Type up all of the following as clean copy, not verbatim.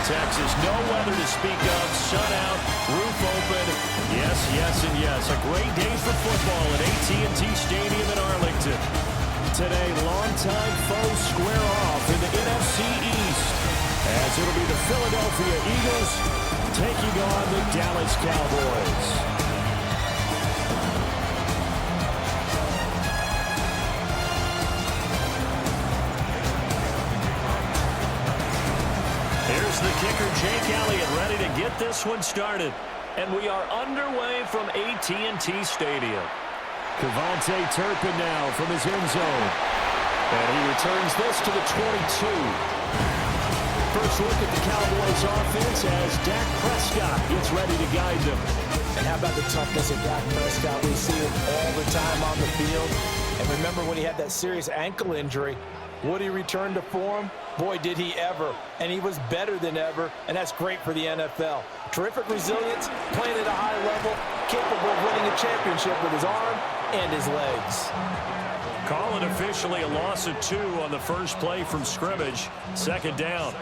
Texas. No weather to speak of. Sun out, roof open. Yes, yes, and yes. A great day for football at AT&T Stadium in Arlington. Today, longtime foes square off in the NFC East, as it'll be the Philadelphia Eagles taking on the Dallas Cowboys. Here's the kicker, Jake Elliott, ready to get this one started. And we are underway from AT&T Stadium. Cavante Turpin now from his end zone. And he returns this to the 22. First look at the Cowboys offense as Dak Prescott gets ready to guide them. And how about the toughness of Dak Prescott? We see it all the time on the field. And remember when he had that serious ankle injury, would he return to form? Boy, did he ever. And he was better than ever, and that's great for the NFL. Terrific resilience, playing at a high level, capable of winning a championship with his arm and his legs. Call it officially a loss of 2 on the first play from scrimmage. Second down.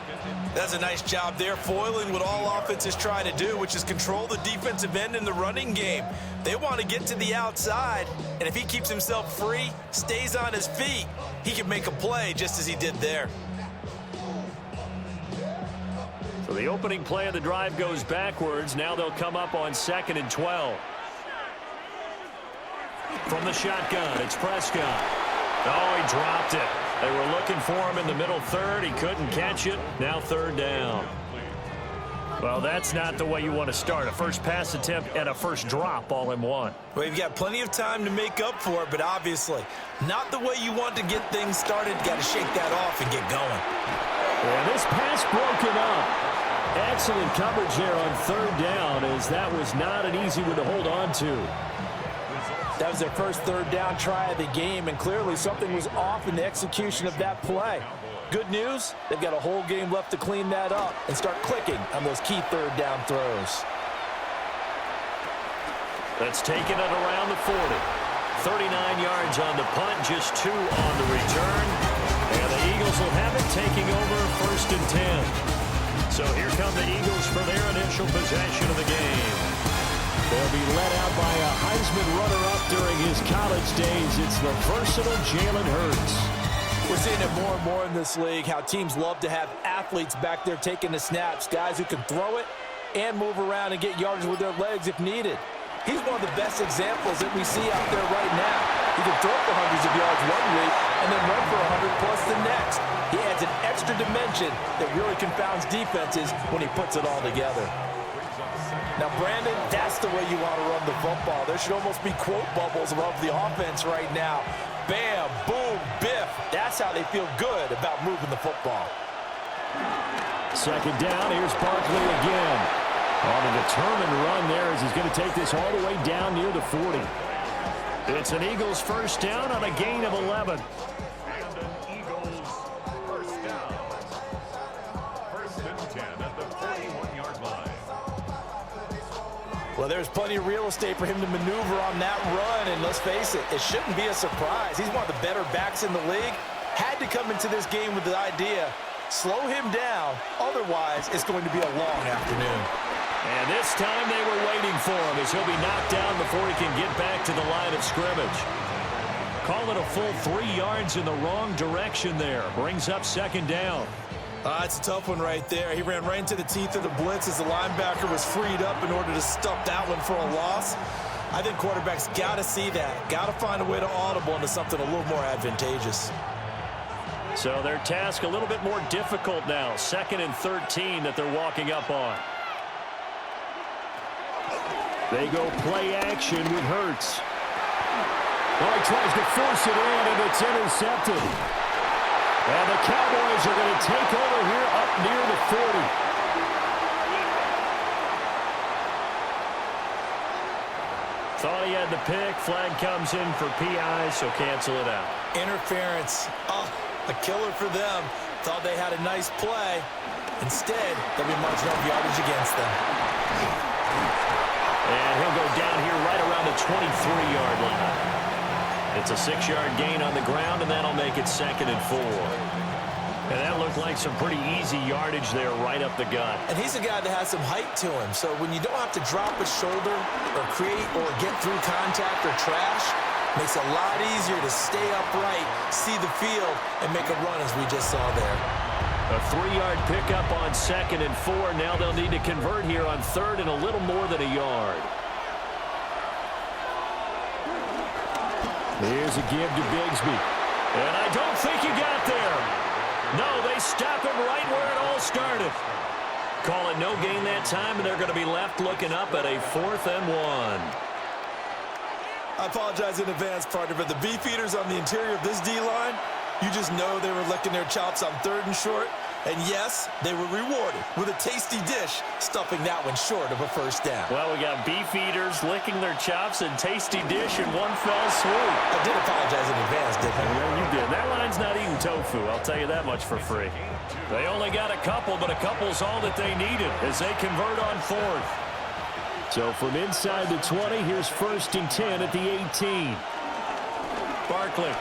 That's a nice job there, foiling what all offenses try to do, which is control the defensive end in the running game. They want to get to the outside, and if he keeps himself free, stays on his feet, he can make a play just as he did there. So the opening play of the drive goes backwards. Now they'll come up on 2nd and 12. From the shotgun, it's Prescott. Oh, he dropped it. They were looking for him in the middle third. He couldn't catch it. Now 3rd down. Well, that's not the way you want to start. A first pass attempt and a first drop all in one. Well, you've got plenty of time to make up for it, but obviously not the way you want to get things started. Got to shake that off and get going. And this pass broken up. Excellent coverage there on 3rd down, as that was not an easy one to hold on to. That was their first 3rd down try of the game, and clearly something was off in the execution of that play. Good news, they've got a whole game left to clean that up and start clicking on those key 3rd down throws. That's taken it around the 40. 39 yards on the punt, just 2 on the return. And the Eagles will have it, taking over 1st and 10. So here come the Eagles for their initial possession of the game. They'll be led out by a Heisman runner-up during his college days. It's the versatile Jalen Hurts. We're seeing it more and more in this league, how teams love to have athletes back there taking the snaps, guys who can throw it and move around and get yards with their legs if needed. He's one of the best examples that we see out there right now. He can throw for hundreds of yards one week and then run for 100-plus the next. He adds an extra dimension that really confounds defenses when he puts it all together. Now, Brandon, that's the way you want to run the football. There should almost be quote bubbles above the offense right now. Bam, boom, biff. That's how they feel good about moving the football. 2nd down, here's Barkley again. On a determined run there as he's going to take this all the way down near the 40. It's an Eagles 1st down on a gain of 11. Well, there's plenty of real estate for him to maneuver on that run, and let's face it, it shouldn't be a surprise. He's one of the better backs in the league. Had to come into this game with the idea, slow him down, otherwise it's going to be a long afternoon. And this time they were waiting for him, as he'll be knocked down before he can get back to the line of scrimmage. Call it a full 3 yards in the wrong direction there. Brings up 2nd down. It's a tough one right there. He ran right into the teeth of the blitz as the linebacker was freed up in order to stop that one for a loss. I think quarterbacks got to see that. Got to find a way to audible into something a little more advantageous. So their task a little bit more difficult now. 2nd and 13 that they're walking up on. They go play action with Hurts. Oh, he tries to force it in, and it's intercepted. And the Cowboys are going to take over here up near the 40. Thought he had the pick. Flag comes in for PI, so cancel it out. Interference. Oh, a killer for them. Thought they had a nice play. Instead, they'll be marching off yardage against them. And he'll go down here right around the 23-yard line. It's a 6-yard gain on the ground, and that'll make it 2nd and 4. And that looked like some pretty easy yardage there right up the gut. And he's a guy that has some height to him. So when you don't have to drop a shoulder or create or get through contact or trash, makes it a lot easier to stay upright, see the field, and make a run as we just saw there. A 3-yard pickup on 2nd and 4. Now they'll need to convert here on 3rd and a little more than a yard. Here's a give to Bigsby. And I don't think he got there. No, they stop him right where it all started. Call it no gain that time, and they're going to be left looking up at a 4th and 1. I apologize in advance, partner, but the beefeaters on the interior of this D-line, you just know they were licking their chops on 3rd and short. And yes, they were rewarded with a tasty dish, stuffing that one short of a 1st down. Well, we got beefeaters licking their chops and tasty dish in one fell swoop. I did apologize in advance, didn't I? Yeah, you did. That line's not eating tofu, I'll tell you that much for free. They only got a couple, but a couple's all that they needed as they convert on 4th. So from inside the 20, here's 1st and 10 at the 18. Barkley.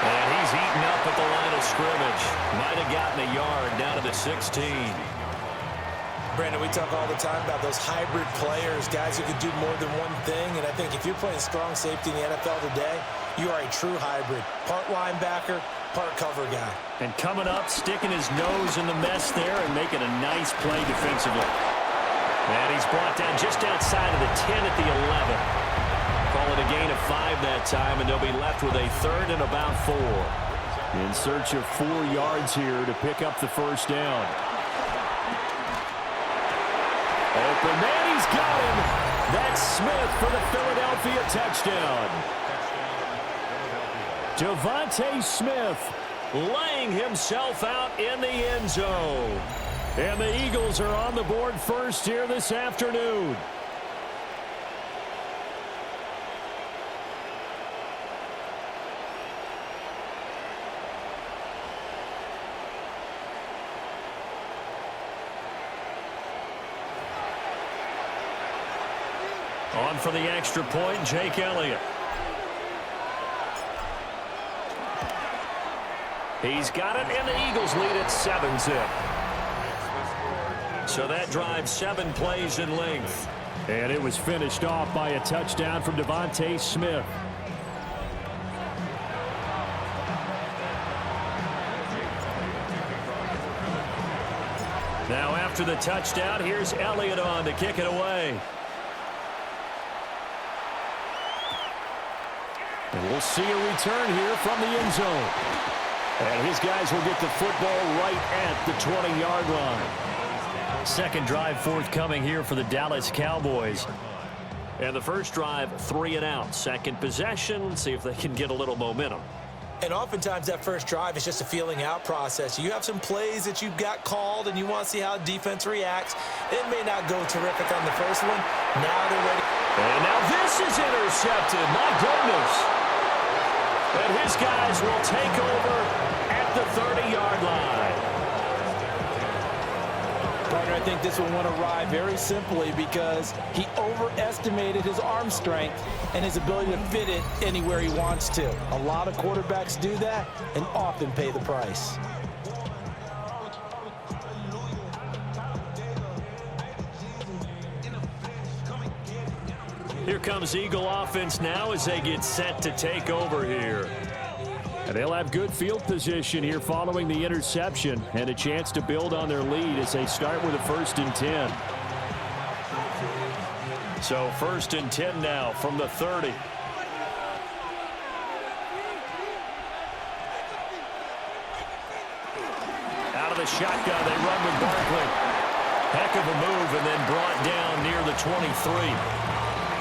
And he's eaten up at the line of scrimmage. Might have gotten a yard down to the 16. Brandon, we talk all the time about those hybrid players, guys who can do more than one thing. And I think if you're playing strong safety in the NFL today, you are a true hybrid. Part linebacker, part cover guy. And coming up, sticking his nose in the mess there and making a nice play defensively. And he's brought down just outside of the 10 at the 11. Call it a gain of 5 that time, and they'll be left with a 3rd and about 4. In search of 4 yards here to pick up the 1st down. Open man, he's got him. That's Smith for the Philadelphia touchdown. Devontae Smith laying himself out in the end zone. And the Eagles are on the board first here this afternoon. On for the extra point, Jake Elliott. He's got it, and the Eagles lead at 7-zip. So that drives 7 plays in length. And it was finished off by a touchdown from Devontae Smith. Now after the touchdown, here's Elliott on to kick it away. And we'll see a return here from the end zone. And his guys will get the football right at the 20-yard line. Second drive forthcoming here for the Dallas Cowboys. And the first drive, 3 and out. Second possession, see if they can get a little momentum. And oftentimes that first drive is just a feeling out process. You have some plays that you've got called and you want to see how defense reacts. It may not go terrific on the first one. Now they're ready. And now this is intercepted. My goodness. And his guys will take over at the 30-yard line. Partner, I think this one went awry very simply because he overestimated his arm strength and his ability to fit it anywhere he wants to. A lot of quarterbacks do that and often pay the price. Here comes Eagle offense now as they get set to take over here. And they'll have good field position here following the interception and a chance to build on their lead as they start with a 1st and 10. So 1st and 10 now from the 30. Out of the shotgun, they run with Barkley. Heck of a move and then brought down near the 23.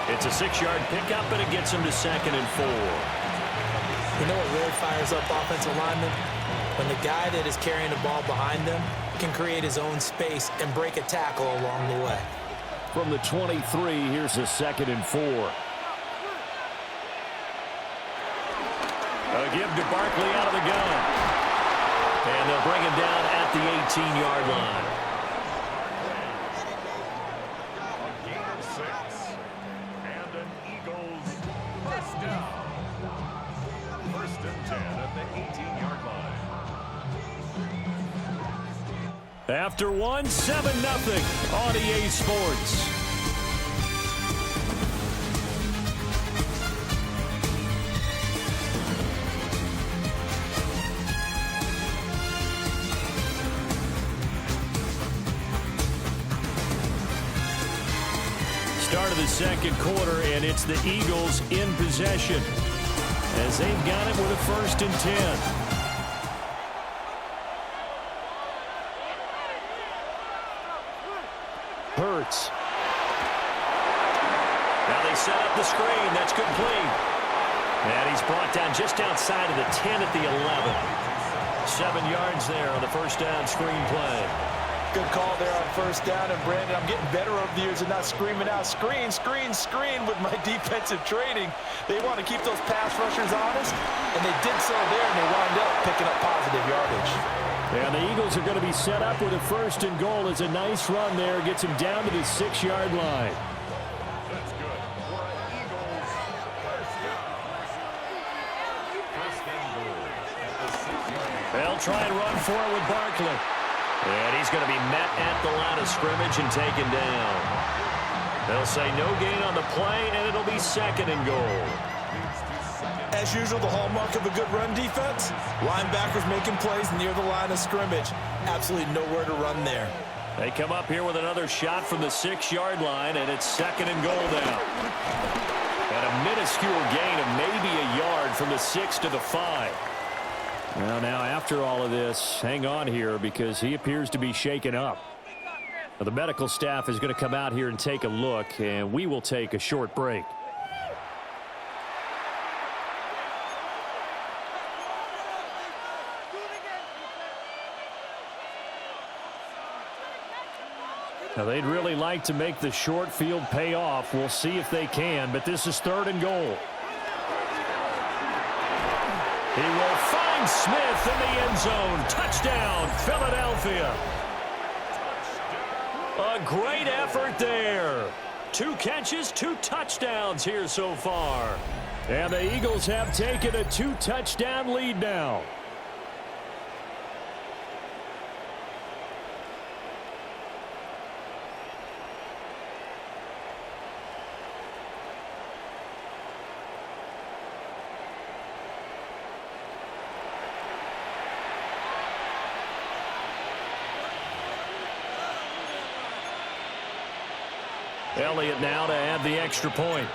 It's a 6-yard pickup, and it gets him to 2nd and 4. You know what really fires up offensive linemen? When the guy that is carrying the ball behind them can create his own space and break a tackle along the way. From the 23, here's a 2nd and 4. A give to Barkley out of the gun. And they'll bring him down at the 18-yard line. After one, 7-0 on EA Sports. Start of the second quarter, and it's the Eagles in possession as they've got it with a 1st and 10. Hurts. Now they set up the screen. That's complete. And he's brought down just outside of the 10 at the 11. 7 yards there on the first down screen play. Good call there on first down. And, Brandon, I'm getting better over the years and not screaming out, screen, screen, screen with my defensive training. They want to keep those pass rushers honest, and they did so there, and they wound up picking up positive yardage. And the Eagles are going to be set up with a 1st and goal. As a nice run there. Gets him down to the 6-yard line. That's good. For Eagles, first and goal at the 6-yard line. They'll try and run for it with Barkley. And he's going to be met at the line of scrimmage and taken down. They'll say no gain on the play, and it'll be 2nd and goal. As usual, the hallmark of a good run defense, linebackers making plays near the line of scrimmage. Absolutely nowhere to run there. They come up here with another shot from the 6-yard line, and it's 2nd and goal now. And a minuscule gain of maybe a yard from the 6 to the 5. Well, now, after all of this, hang on here because he appears to be shaken up. Now, the medical staff is going to come out here and take a look, and we will take a short break. Now, they'd really like to make the short field pay off. We'll see if they can, but this is 3rd and goal. He will find Smith in the end zone. Touchdown, Philadelphia. A great effort there. 2 catches, 2 touchdowns here so far. And the Eagles have taken a 2-touchdown lead now. Elliott now to add the extra point.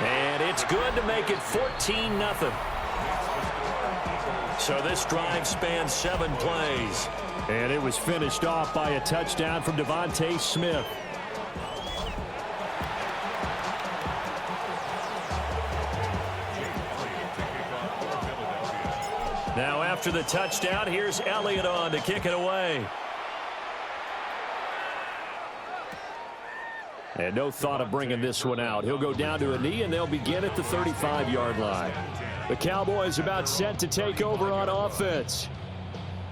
And it's good to make it 14-0. So this drive spans 7 plays. And it was finished off by a touchdown from Devontae Smith. Now after the touchdown, here's Elliott on to kick it away. And no thought of bringing this one out. He'll go down to a knee, and they'll begin at the 35-yard line. The Cowboys about set to take over on offense.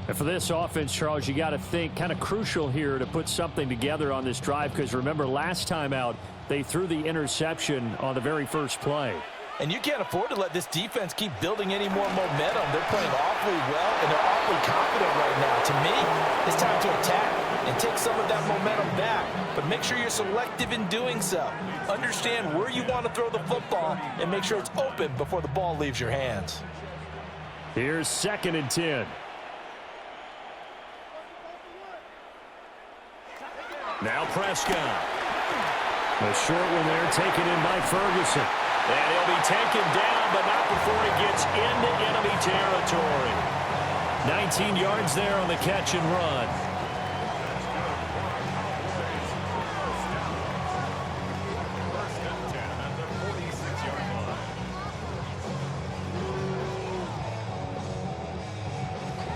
And for this offense, Charles, you got to think kind of crucial here to put something together on this drive because remember last time out, they threw the interception on the very first play. And you can't afford to let this defense keep building any more momentum. They're playing awfully well, and they're awfully confident right now. To me, it's time to attack and take some of that momentum back. But make sure you're selective in doing so. Understand where you want to throw the football and make sure it's open before the ball leaves your hands. Here's 2nd and 10. Now Prescott. A short one there taken in by Ferguson. And he'll be taken down, but not before he gets into enemy territory. 19 yards there on the catch and run.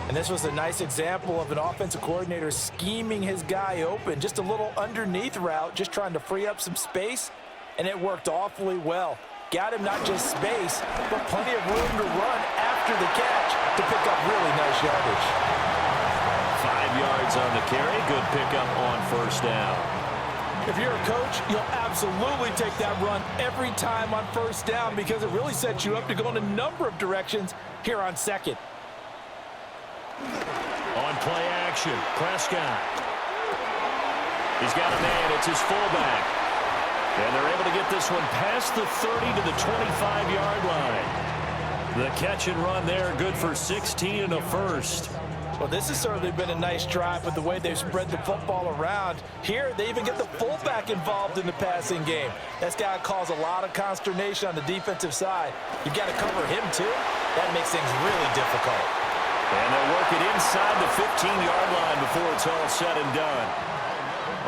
And this was a nice example of an offensive coordinator scheming his guy open. Just a little underneath route, just trying to free up some space, and it worked awfully well. Got him not just space, but plenty of room to run after the catch to pick up really nice yardage. 5 yards on the carry. Good pickup on first down. If you're a coach, you'll absolutely take that run every time on first down because it really sets you up to go in a number of directions here on second. On play action, Prescott. He's got a man. It's his fullback. And they're able to get this one past the 30 to the 25-yard line. The catch and run there, good for 16 and a first. Well, this has certainly been a nice drive with the way they've spread the football around. Here, they even get the fullback involved in the passing game. That's got to cause a lot of consternation on the defensive side. You've got to cover him, too. That makes things really difficult. And they'll work it inside the 15-yard line before it's all said and done.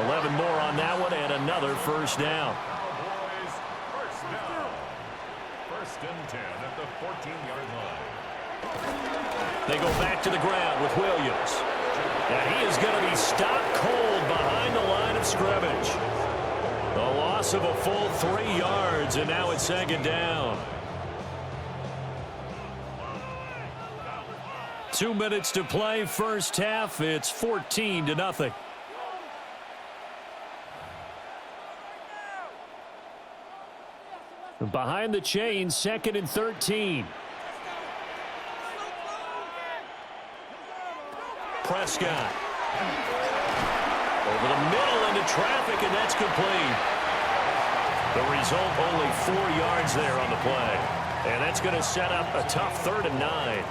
11 more on that one and another first down. Cowboys first down. First and 10 at the 14-yard line. They go back to the ground with Williams. And he is going to be stopped cold behind the line of scrimmage. The loss of a full 3 yards, and now it's second down. 2 minutes to play, first half. It's 14-0. Behind the chains, second and 13. Prescott. Over the middle into traffic, and that's complete. The result, only 4 yards there on the play. And that's going to set up a tough 3rd and 9.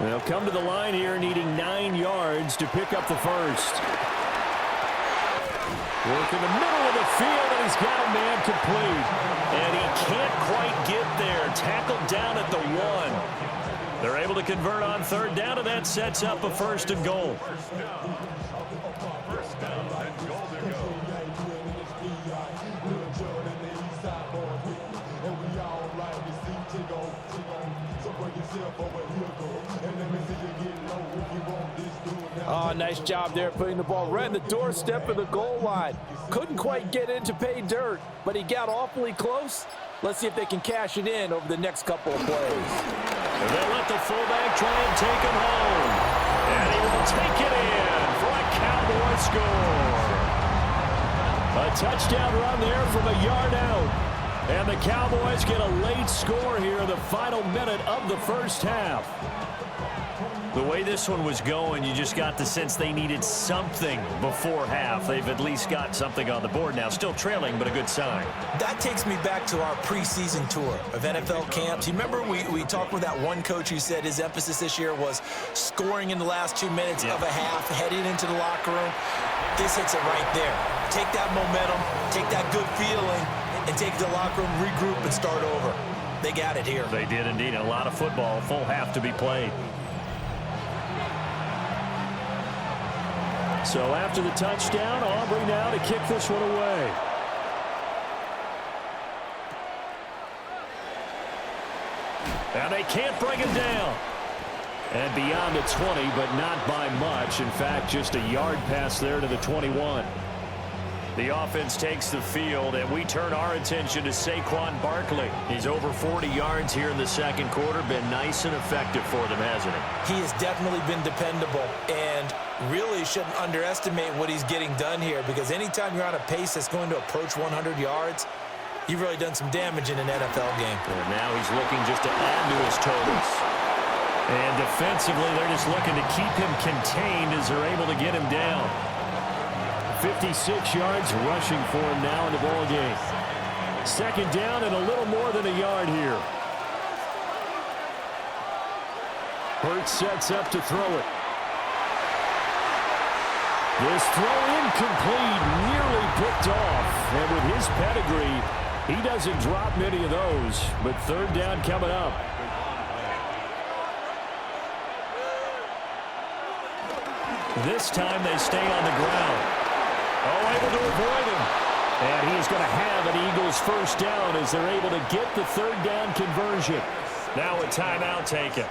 They'll come to the line here needing 9 yards to pick up the first. Work in the middle of the field, and he's got a man complete. And he can't quite get there. Tackled down at the 1. They're able to convert on 3rd down, and that sets up a 1st and goal. First down and goal to go. Oh, nice job there putting the ball right in the doorstep of the goal line. Couldn't quite get in to pay dirt, but he got awfully close. Let's see if they can cash it in over the next couple of plays. And they'll let the fullback try and take him home. And he will take it in for a Cowboy score. A touchdown run there from a yard out. And the Cowboys get a late score here in the final minute of the first half. The way this one was going, you just got the sense they needed something before half. They've at least got something on the board now. Still trailing, but a good sign. That takes me back to our preseason tour of NFL camps. You remember we talked with that one coach who said his emphasis this year was scoring in the last 2 minutes of a half, heading into the locker room. This hits it right there. Take that momentum, take that good feeling, and take it to the locker room, regroup, and start over. They got it here. They did indeed. A lot of football, full half to be played. So after the touchdown, Aubrey now to kick this one away. And they can't bring him down. And beyond the 20, but not by much. In fact, just a yard pass there to the 21. The offense takes the field, and we turn our attention to Saquon Barkley. He's over 40 yards here in the second quarter. Been nice and effective for them, hasn't he? He has definitely been dependable, and really shouldn't underestimate what he's getting done here, because anytime you're on a pace that's going to approach 100 yards, you've really done some damage in an NFL game. And now he's looking just to add to his totals. And defensively, they're just looking to keep him contained as they're able to get him down. 56 yards rushing for him now in the ball game. Second down and a little more than a yard here. Hurts sets up to throw it. This throw incomplete, nearly picked off. And with his pedigree, he doesn't drop many of those. But 3rd down coming up. This time they stay on the ground. Oh, able to avoid him. And he's going to have an Eagles first down as they're able to get the 3rd down conversion. Now a timeout taken.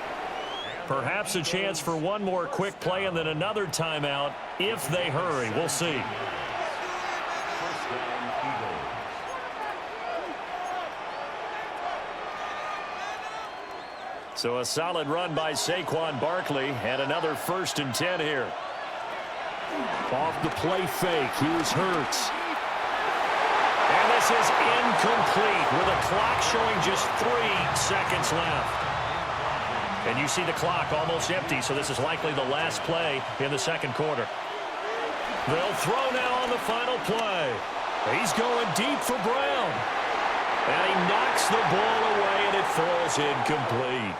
Perhaps a chance for one more quick play and then another timeout if they hurry. We'll see. First down, Eagles. So a solid run by Saquon Barkley and another 1st and 10 here. Off the play fake, here's Hurts. this is incomplete with a clock showing just 3 seconds left. And you see the clock almost empty, so this is likely the last play in the second quarter. They'll throw now on the final play. He's going deep for Brown. And he knocks the ball away, and it falls incomplete.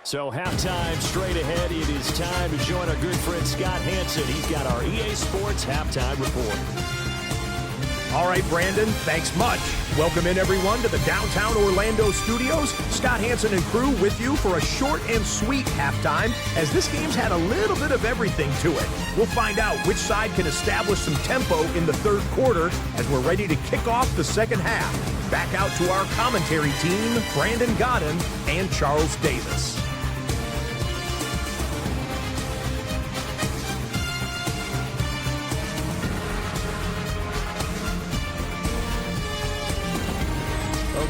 So halftime straight ahead. It is time to join our good friend Scott Hanson. He's got our EA Sports halftime report. All right, Brandon, thanks much. Welcome in, everyone, to the downtown Orlando studios. Scott Hanson and crew with you for a short and sweet halftime, as this game's had a little bit of everything to it. We'll find out which side can establish some tempo in the third quarter as we're ready to kick off the second half. Back out to our commentary team, Brandon Godden and Charles Davis.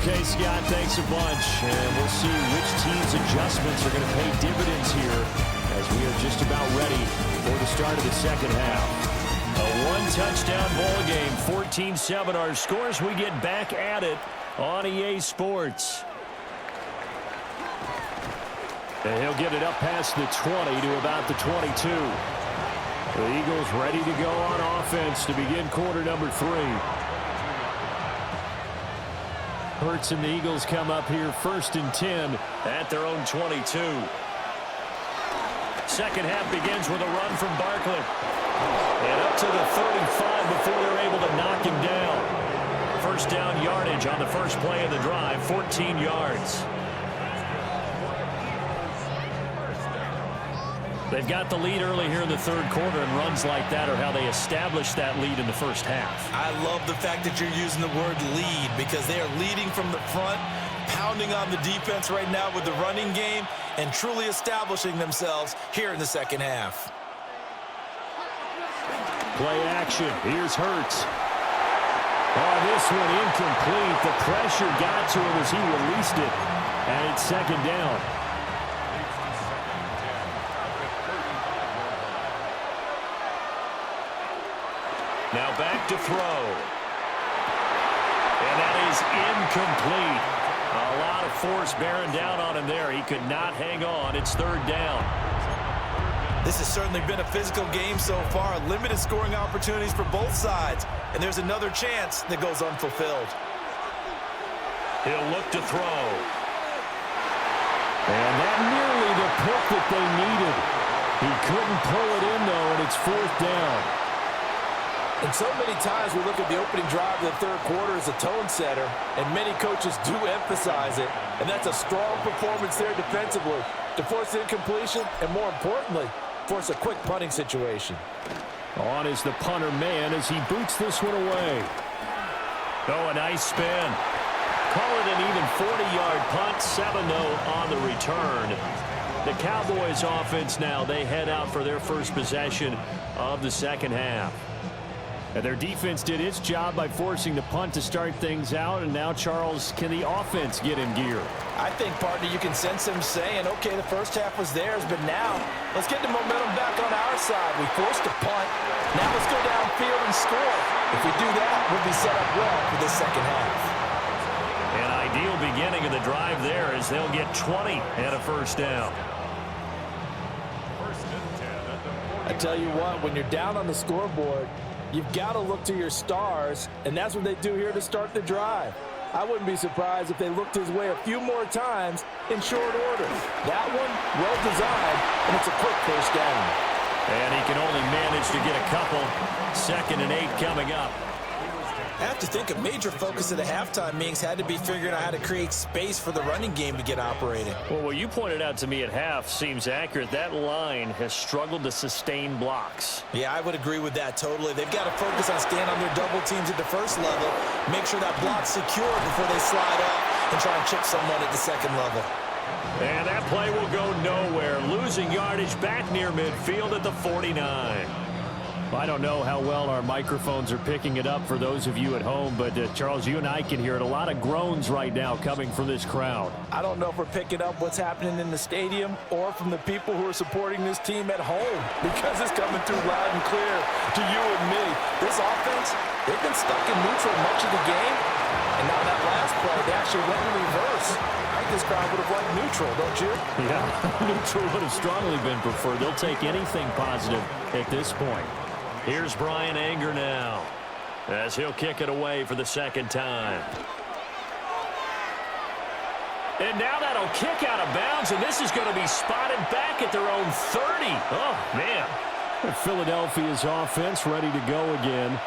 Okay, Scott, thanks a bunch. And we'll see which team's adjustments are going to pay dividends here as we are just about ready for the start of the second half. A one-touchdown ball game, 14-7 our scores. We get back at it on EA Sports. And he'll get it up past the 20 to about the 22. The Eagles ready to go on offense to begin quarter number 3. Hurts and the Eagles come up here 1st and 10 at their own 22. Second half begins with a run from Barkley. And up to the 35 before they're able to knock him down. First down yardage on the first play of the drive, 14 yards. They've got the lead early here in the third quarter, and runs like that are how they establish that lead in the first half. I love the fact that you're using the word lead, because they are leading from the front, pounding on the defense right now with the running game, and truly establishing themselves here in the second half. Play action. Here's Hurts. Oh, this one incomplete. The pressure got to him as he released it, and it's second down. Now back to throw. And that is incomplete. A lot of force bearing down on him there. He could not hang on. It's third down. This has certainly been a physical game so far. Limited scoring opportunities for both sides. And there's another chance that goes unfulfilled. He'll look to throw. And that nearly the pick that they needed. He couldn't pull it in, though, and it's fourth down. And so many times we look at the opening drive of the third quarter as a tone setter, and many coaches do emphasize it. And that's a strong performance there defensively to force the incompletion and, more importantly, force a quick punting situation. On is the punter man as he boots this one away. Oh, a nice spin. Call it an even 40-yard punt, 7-0 on the return. The Cowboys offense now, they head out for their first possession of the second half. And their defense did its job by forcing the punt to start things out. And now, Charles, can the offense get in gear? I think, partner, you can sense them saying, okay, the first half was theirs, but now let's get the momentum back on our side. We forced a punt. Now let's go downfield and score. If we do that, we'll be set up well for the second half. An ideal beginning of the drive there as they'll get 20 and a first down. I tell you what, when you're down on the scoreboard, you've got to look to your stars, and that's what they do here to start the drive. I wouldn't be surprised if they looked his way a few more times in short order. That one, well designed, and it's a quick first down. And he can only manage to get a couple. 2nd and 8 coming up. I have to think a major focus of the halftime meetings had to be figuring out how to create space for the running game to get operating. Well, what you pointed out to me at half seems accurate. That line has struggled to sustain blocks. Yeah, I would agree with that totally. They've got to focus on staying on their double teams at the first level, make sure that block's secure before they slide off and try and chip someone at the second level. And that play will go nowhere. Losing yardage back near midfield at the 49. I don't know how well our microphones are picking it up for those of you at home, but Charles, you and I can hear it. A lot of groans right now coming from this crowd. I don't know if we're picking up what's happening in the stadium or from the people who are supporting this team at home, because it's coming through loud and clear to you and me. This offense, they've been stuck in neutral much of the game, and now that last play, they actually went in reverse. I think this crowd would have liked neutral, don't you? Yeah, neutral would have strongly been preferred. They'll take anything positive at this point. Here's Brian Anger now, as he'll kick it away for the second time. And now that'll kick out of bounds, and this is going to be spotted back at their own 30. Oh, man. Philadelphia's offense ready to go again.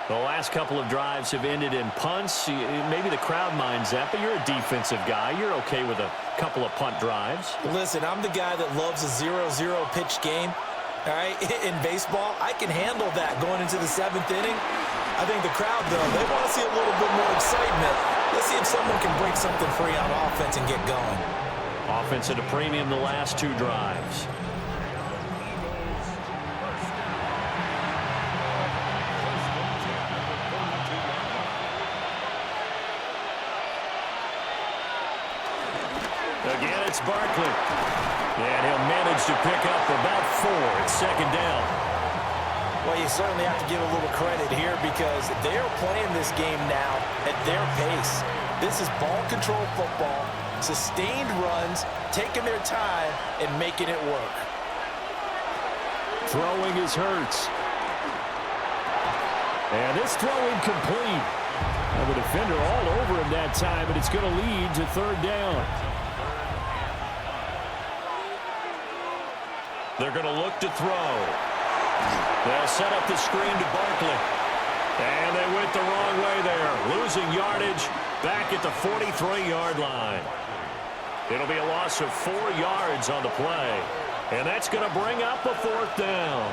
The last couple of drives have ended in punts. Maybe the crowd minds that, but you're a defensive guy. You're okay with a couple of punt drives. Listen, I'm the guy that loves a 0-0 pitch game. All right, in baseball, I can handle that going into the 7th inning. I think the crowd, though, they want to see a little bit more excitement. Let's see if someone can break something free on offense and get going. Offense at a premium the last 2 drives. Again, it's Barkley. And he'll manage to pick up about 4. It's second down. Well, you certainly have to give a little credit here, because they're playing this game now at their pace. This is ball control football, sustained runs, taking their time and making it work. Throwing is Hurts. And this throw incomplete. And the defender all over him that time, and it's going to lead to third down. They're going to look to throw. They'll set up the screen to Barkley. And they went the wrong way there. Losing yardage back at the 43-yard line. It'll be a loss of 4 yards on the play. And that's going to bring up a 4th down.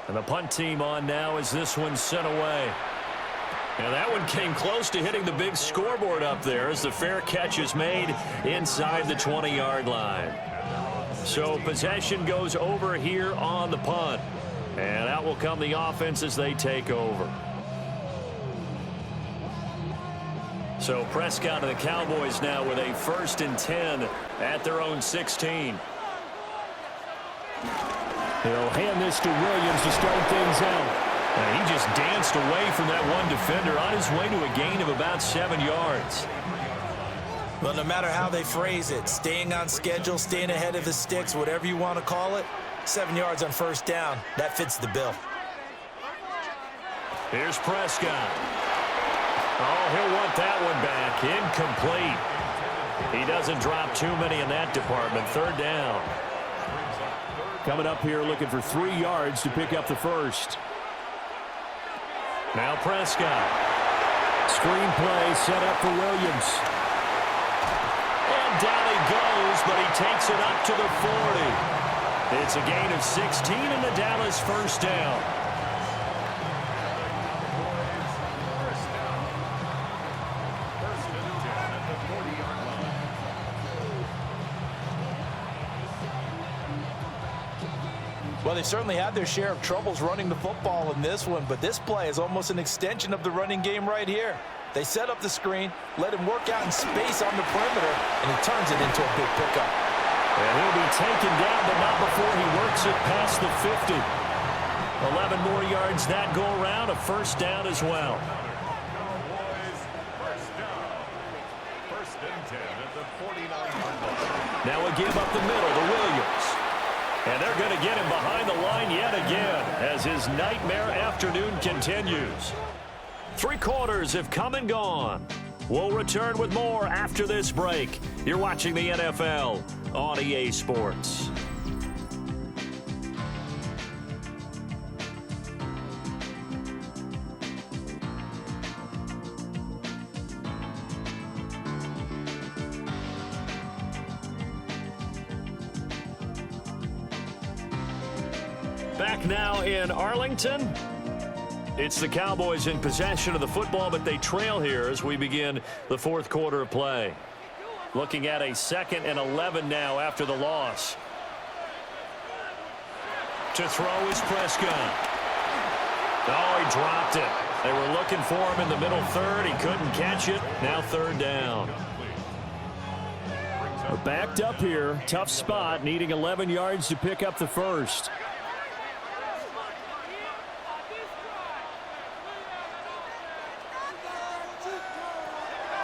And the punt team on now as this one's sent away. And that one came close to hitting the big scoreboard up there as the fair catch is made inside the 20-yard line. So possession goes over here on the punt. And out will come the offense as they take over. So Prescott and the Cowboys now with a 1st and 10 at their own 16. He'll hand this to Williams to start things out. And he just danced away from that one defender on his way to a gain of about 7 yards. Well, no matter how they phrase it, staying on schedule, staying ahead of the sticks, whatever you want to call it, 7 yards on 1st down, that fits the bill. Here's Prescott. Oh, he'll want that one back. Incomplete. He doesn't drop too many in that department. 3rd down. Coming up here looking for 3 yards to pick up the 1st. Now Prescott. Screen play set up for Williams. And down he goes, but he takes it up to the 40. It's a gain of 16 and the Dallas 1st down. Well, they certainly had their share of troubles running the football in this one, but this play is almost an extension of the running game right here. They set up the screen, let him work out in space on the perimeter, and he turns it into a big pickup. And he'll be taken down, but not before he works it past the 50. 11 more yards that go around, a 1st down as well. Cowboys, 1st down. 1st and 10 at the 49-yard line. Now a give up the middle to Williams. And they're going to get him behind the line yet again as his nightmare afternoon continues. 3 quarters have come and gone. We'll return with more after this break. You're watching the NFL on EA Sports. Back now in Arlington. It's the Cowboys in possession of the football, but they trail here as we begin the fourth quarter of play. Looking at a 2nd and 11 now after the loss. To throw is Prescott. Oh, he dropped it. They were looking for him in the middle third. He couldn't catch it. Now 3rd down. We're backed up here. Tough spot, needing 11 yards to pick up the first.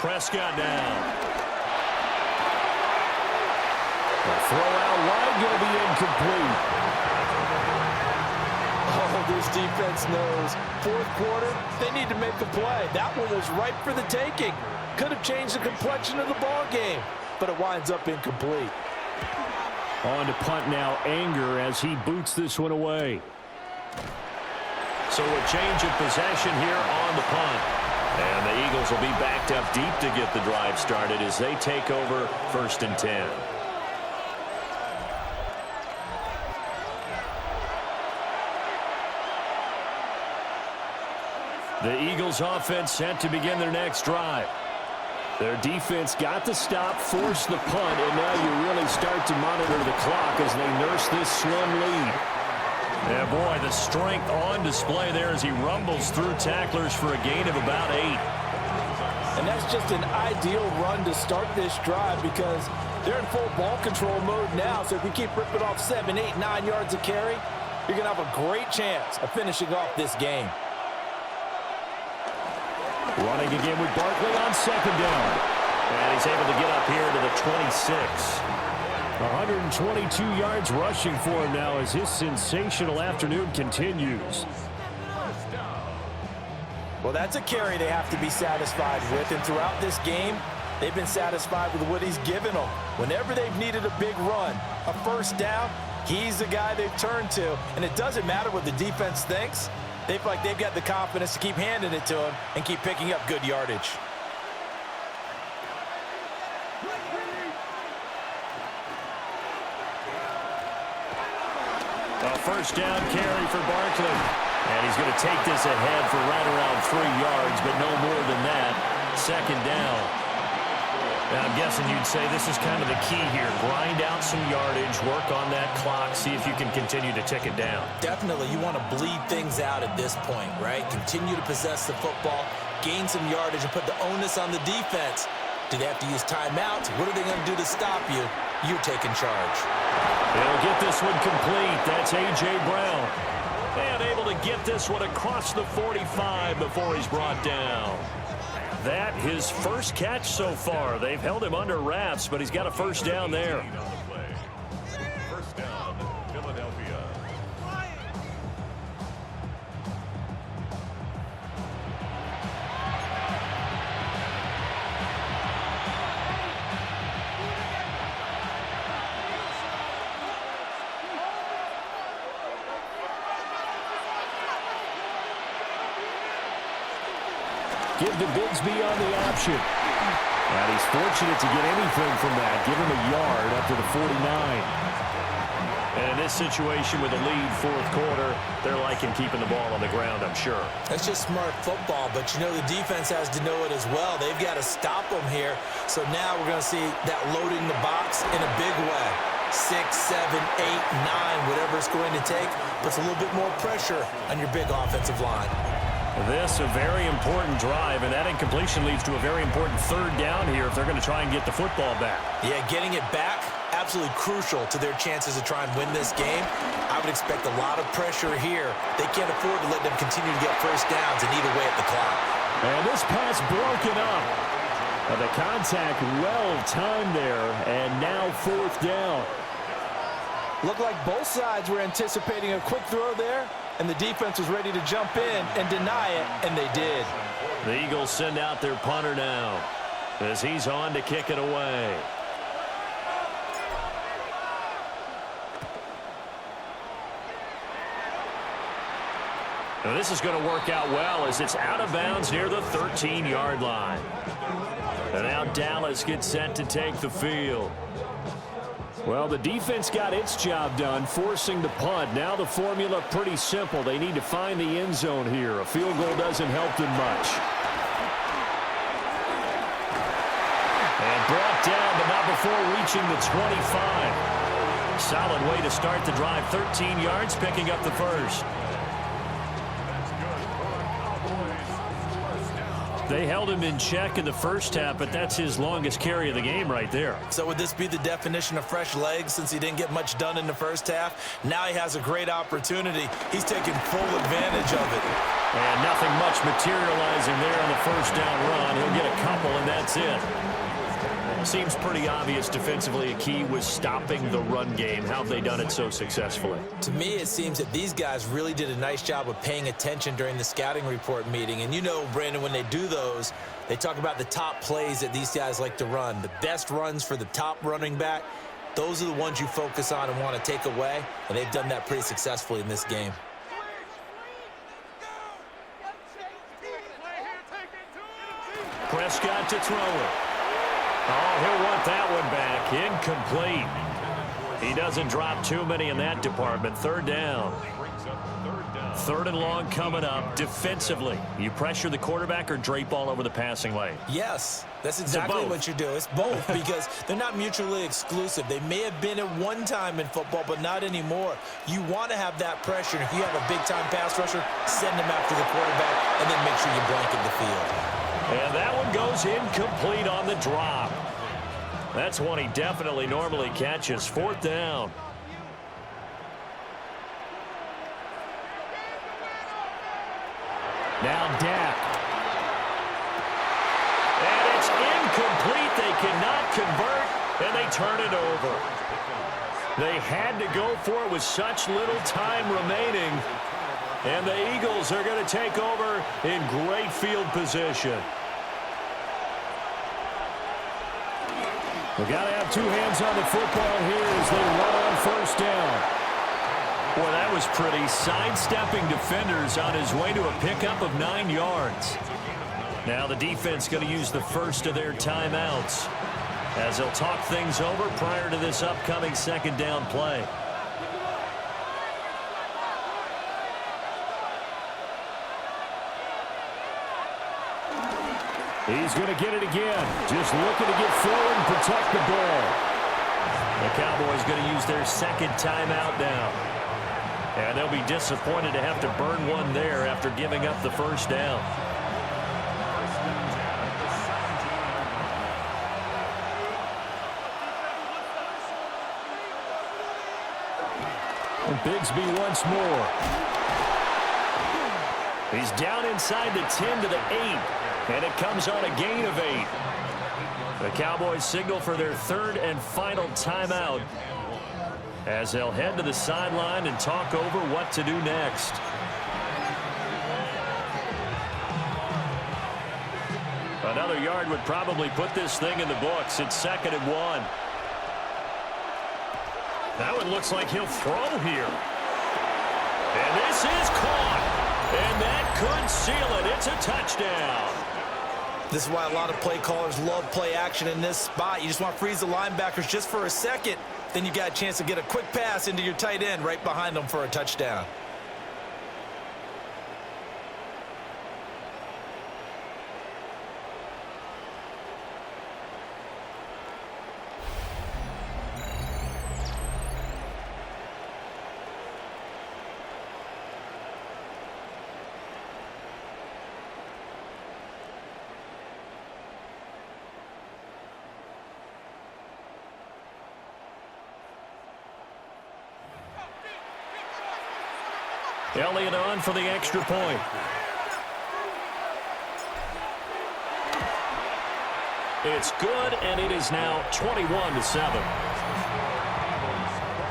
Prescott down. The throw out wide going to be incomplete. Oh, this defense knows. 4th quarter, they need to make a play. That one was ripe for the taking. Could have changed the complexion of the ball game, but it winds up incomplete. On to punt now, Anger, as he boots this one away. So a change of possession here on the punt. And the Eagles will be backed up deep to get the drive started as they take over 1st and 10. The Eagles offense set to begin their next drive. Their defense got the stop, forced the punt, and now you really start to monitor the clock as they nurse this slim lead. Yeah, boy, the strength on display there as he rumbles through tacklers for a gain of about 8. And that's just an ideal run to start this drive because they're in full ball control mode now. So if you keep ripping off 7, 8, 9 yards of carry, you're going to have a great chance of finishing off this game. Running again with Barkley on 2nd down. And he's able to get up here to the 26. 122 yards rushing for him now as his sensational afternoon continues. Well, that's a carry they have to be satisfied with. And throughout this game, they've been satisfied with what he's given them. Whenever they've needed a big run, a 1st down, he's the guy they've turned to. And it doesn't matter what the defense thinks. They feel like they've got the confidence to keep handing it to him and keep picking up good yardage. A 1st down carry for Barkley. And he's going to take this ahead for right around 3 yards, but no more than that. 2nd down. Now, I'm guessing you'd say this is kind of the key here. Grind out some yardage, work on that clock, see if you can continue to tick it down. Definitely, you want to bleed things out at this point, right? Continue to possess the football, gain some yardage, and put the onus on the defense. Do they have to use timeouts? What are they going to do to stop you? You're taking charge. They'll get this one complete. That's A.J. Brown. And able to get this one across the 45 before he's brought down. That his first catch so far. They've held him under wraps, but he's got a 1st down there. 1st down, Philadelphia. Give to Bigsby on the option. And he's fortunate to get anything from that. Give him a yard up to the 49. And in this situation with a lead 4th quarter, they're liking keeping the ball on the ground, I'm sure. That's just smart football, but you know the defense has to know it as well. They've got to stop them here. So now we're going to see that loading the box in a big way. 6, 7, 8, 9, whatever it's going to take, puts a little bit more pressure on your big offensive line. This a very important drive, and that incompletion leads to a very important 3rd down here if they're going to try and get the football back. Yeah, getting it back, absolutely crucial to their chances to try and win this game. I would expect a lot of pressure here. They can't afford to let them continue to get 1st downs and eat away at the clock. And this pass broken up. The contact well-timed there, and now 4th down. Looked like both sides were anticipating a quick throw there, and the defense was ready to jump in and deny it, and they did. The Eagles send out their punter now as he's on to kick it away. Now this is going to work out well as it's out of bounds near the 13-yard line. And now Dallas gets set to take the field. Well, the defense got its job done, forcing the punt. Now the formula pretty simple. They need to find the end zone here. A field goal doesn't help them much. And brought down, but not before reaching the 25. Solid way to start the drive. 13 yards, picking up the first. They held him in check in the first half, but that's his longest carry of the game right there. So would this be the definition of fresh legs since he didn't get much done in the first half? Now he has a great opportunity. He's taking full advantage of it. And nothing much materializing there on the first down run. He'll get a couple, and that's it. Seems pretty obvious defensively a key was stopping the run game. How have they done it so successfully? To me, it seems that these guys really did a nice job of paying attention during the scouting report meeting. And you know, Brandon, when they do those, they talk about the top plays that these guys like to run. The best runs for the top running back, those are the ones you focus on and want to take away. And they've done that pretty successfully in this game. Prescott to throw it. Oh, he'll want that one back. Incomplete. He doesn't drop too many in that department. Third down. Third and long coming up. Defensively, you pressure the quarterback or drape all over the passing lane? Yes, that's exactly what you do. It's both because they're not mutually exclusive. They may have been at one time in football, but not anymore. You want to have that pressure. If you have a big-time pass rusher, send him after the quarterback and then make sure you blanket the field. And that one goes incomplete on the drop. That's one he definitely normally catches. Fourth down. Now Dak. And it's incomplete. They cannot convert, and they turn it over. They had to go for it with such little time remaining. And the Eagles are going to take over in great field position. We've got to have two hands on the football here as they run on first down. Boy, that was pretty. Sidestepping defenders on his way to a pickup of 9 yards. Now the defense going to use the first of their timeouts as they'll talk things over prior to this upcoming second down play. He's going to get it again. Just looking to get forward and protect the ball. The Cowboys going to use their second timeout now. And they'll be disappointed to have to burn one there after giving up the first down. And Bigsby once more. He's down inside the 10 to the 8. And it comes on a gain of 8. The Cowboys signal for their third and final timeout as they'll head to the sideline and talk over what to do next. Another yard would probably put this thing in the books. It's 2nd and 1. That one looks like he'll throw here. And this is caught. And that could seal it. It's a touchdown. This is why a lot of play callers love play action in this spot. You just want to freeze the linebackers just for a second. Then you got a chance to get a quick pass into your tight end right behind them for a touchdown. Elliott on for the extra point. It's good, and it is now 21-7.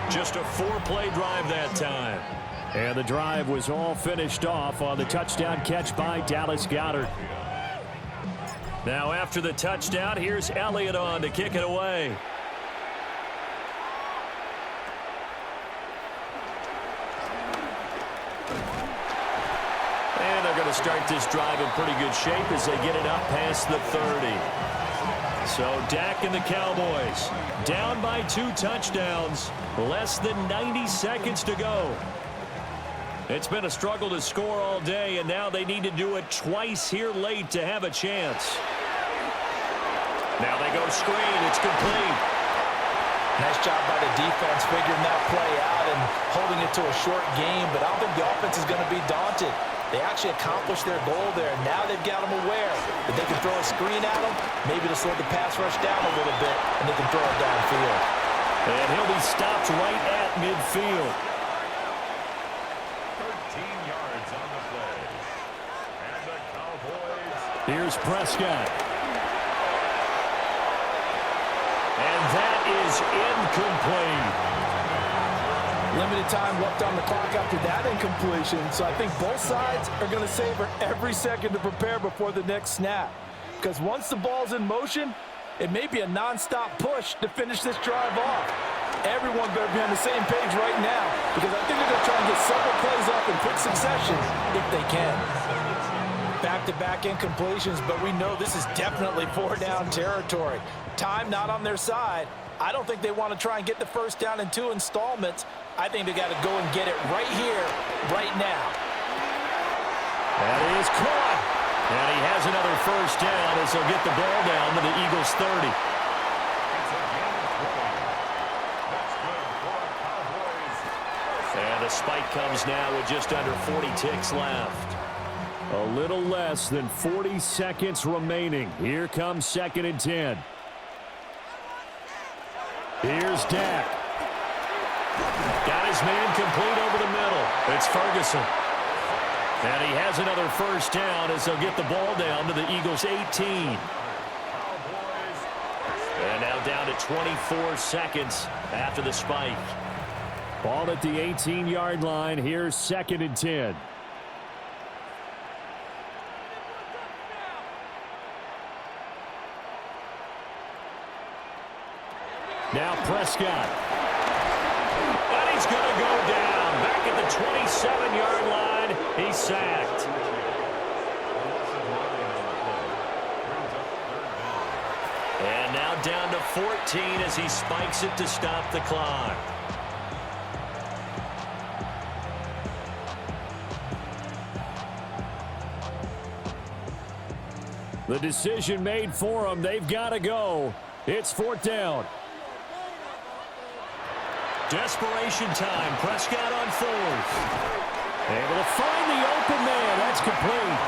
Just a 4-play drive that time. And the drive was all finished off on the touchdown catch by Dallas Goedert. Now after the touchdown, here's Elliott on to kick it away. And they're going to start this drive in pretty good shape as they get it up past the 30. So Dak and the Cowboys down by 2 touchdowns. Less than 90 seconds to go. It's been a struggle to score all day, and now they need to do it twice here late to have a chance. Now they go screen. It's complete. Nice job by the defense figuring that play out and holding it to a short game, but I don't think the offense is going to be daunted. They actually accomplished their goal there. Now they've got them aware that they can throw a screen at them, maybe to slow the pass rush down a little bit, and they can throw it downfield. And he'll be stopped right at midfield. 13 yards on the play. And the Cowboys. Here's Prescott. And that is incomplete. Limited time left on the clock after that incompletion, so I think both sides are going to savor every second to prepare before the next snap. Because once the ball's in motion, it may be a nonstop push to finish this drive off. Everyone better be on the same page right now, because I think they're going to try and get several plays off in quick succession if they can. Back-to-back incompletions, but we know this is definitely 4-down territory. Time not on their side. I don't think they want to try and get the first down in 2 installments. I think they got to go and get it right here, right now. That is caught. And he has another first down as he'll get the ball down to the Eagles' 30. And the spike comes now with just under 40 ticks left. A little less than 40 seconds remaining. Here comes 2nd and 10. Here's Dak. Got his man complete over the middle. It's Ferguson. And he has another first down as he'll get the ball down to the Eagles' 18. And now down to 24 seconds after the spike. Ball at the 18-yard line. Here's 2nd and 10. Now Prescott. And he's going to go down. Back at the 27-yard line. He's sacked. And now down to 14 as he spikes it to stop the clock. The decision made for them. They've got to go. It's 4th down. Desperation time. Prescott on 4th. Able to find the open man. That's complete.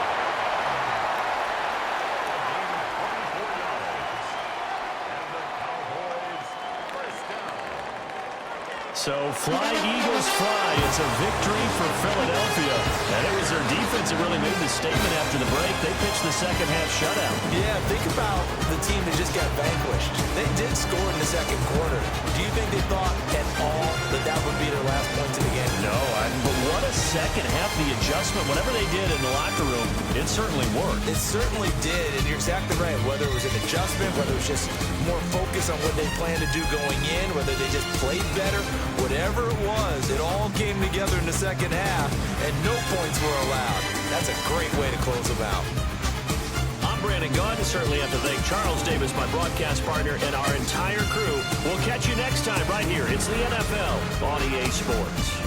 So fly, Eagles, fly. It's a victory for Philadelphia. And it was their defense that really made the statement after the break. They pitched the second half shutout. Yeah, think about the team that just got vanquished. They did score in the second quarter. Do you think they thought at all that that would be their last points of the game? No, but what a second half. The adjustment, whatever they did in the locker room, it certainly worked. It certainly did, and you're exactly right. Whether it was an adjustment, whether it was just more focus on what they planned to do going in, whether they just played better, whatever it was, it all came together in the second half, and no points were allowed. That's a great way to close them out. I'm Brandon Gunn. Certainly have to thank Charles Davis, my broadcast partner, and our entire crew. We'll catch you next time right here. It's the NFL on EA Sports.